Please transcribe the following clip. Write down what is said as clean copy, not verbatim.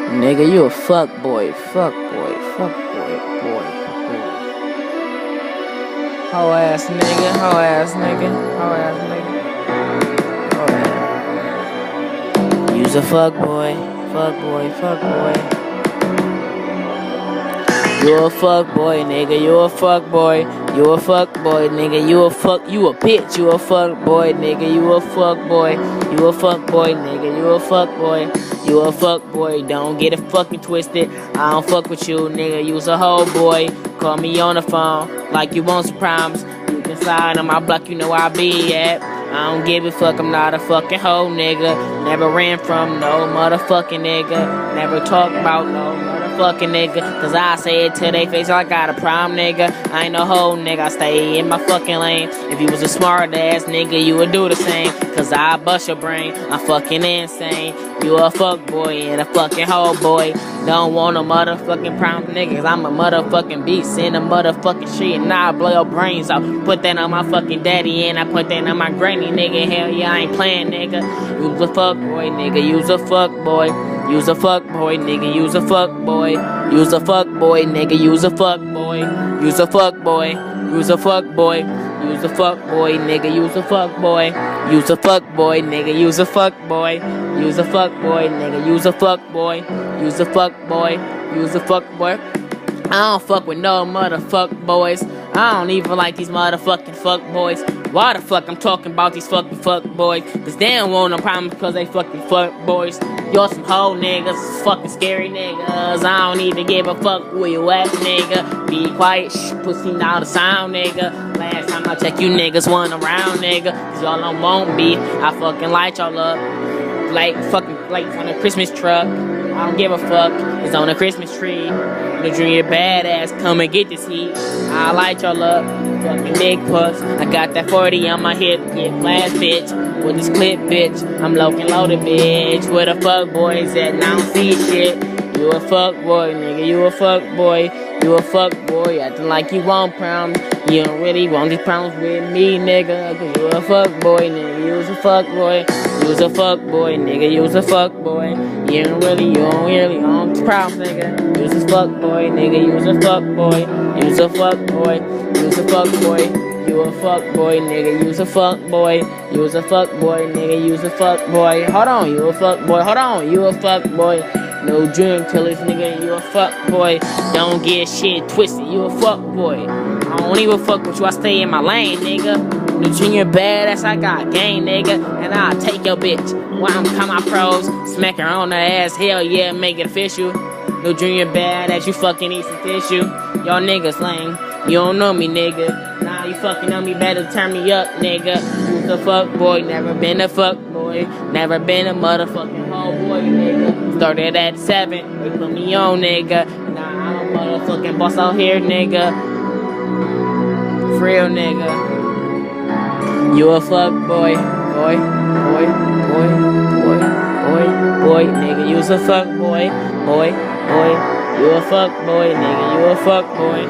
Nigga, you a fuck boy, fuck boy, fuck boy, boy. Hoe ass nigga, hoe ass nigga, hoe ass nigga. Hoe ass. You's a fuck boy, fuck boy, fuck boy. You a fuck boy, nigga, you a fuck boy. You a fuck boy, nigga, you a bitch, you a fuck boy, nigga, you a fuck boy. You a fuck boy, nigga, you a fuck boy. You a fuck boy, don't get it fucking twisted. I don't fuck with you, nigga, you's a hoe boy. Call me on the phone like you want some problems. You can slide on my block, you know I be at. I don't give a fuck, I'm not a fucking hoe, nigga. Never ran from no motherfucking nigga. Never talk about no motherfucking nigga. Cause I say it to they face, I got a problem, nigga. I ain't no hoe, nigga, I stay in my fucking lane. If you was a smart ass nigga, you would do the same. Cause I bust your brain, I'm fucking insane. You a fuck boy and a fucking hoe boy. Don't want no motherfucking problem, niggas. I'm a motherfucking beast in a motherfucking shit, and I blow your brains out. Put that on my fucking daddy, and I put that on my granny, nigga. Hell yeah, I ain't playing, nigga. You's a fuck boy, nigga. You's a fuck boy. You's a fuck boy, nigga. You's a fuck boy. You's a fuck boy, nigga. You's a fuck boy. You's a fuck boy. You's a fuck boy. You's a fuck boy, nigga. You's a fuck boy. You's a fuck boy, nigga. You's a fuck boy. You's a fuck boy, nigga. You's a fuck boy. You's a fuck boy. You's a fuck boy. I don't fuck with no motherfuck boys. I don't even like these motherfucking fuck boys. Why the fuck I'm talking about these fucking fuck boys? Cause they don't want no problems cause they fucking fuck boys. Y'all some hoe niggas, fucking scary niggas. I don't even give a fuck where you at, nigga. Be quiet, shh, pussy not a sound, nigga. Last time I checked, you niggas wasn't around, nigga. Cause y'all don't want me. I fucking light y'all up. Like fucking lights on a Christmas truck. I don't give a fuck, it's on a Christmas tree. The junior badass, come and get this heat. I light y'all up, fucking big puss. I got that 40 on my hip, get blast, bitch. With this clip, bitch, I'm low-and loaded, bitch. Where the fuck boys at? And I don't see shit. You a fuck boy, nigga, you a fuck boy. You a fuck boy, acting like you want problems. You don't really want these problems with me, nigga. Cause you a fuck boy, nigga, you's a fuck boy. You's a fuck boy, nigga, you's a fuck boy. You don't really want these problems, nigga. You's a fuck boy, nigga, you's a fuck boy. You's a fuck boy, you's a fuck boy. You a fuck boy, nigga, you's a fuck boy. You's a fuck boy, nigga, you's a fuck boy. Hold on, you a fuck boy, hold on, you a fuck boy. No drink killers, nigga, you a fuck boy. Don't get shit twisted, you a fuck boy. I don't even fuck with you, I stay in my lane, nigga. The junior badass, I got game, nigga. And I'll take your bitch while I'm calling my pros. Smack her on the ass, hell yeah, make it official. No junior badass, you fucking need some tissue. Y'all niggas lame, you don't know me, nigga. Nah, you fucking know me, better turn me up, nigga. Who's a fuck boy, never been a fuck boy. Never been a motherfucking hoe boy, nigga. Started at 7, they put me on, nigga. Nah, I'm a motherfucking boss out here, nigga. For real, nigga. You a fuck boy, boy, nigga. You's a fuck boy, boy. You a fuck boy, nigga. You a fuck boy.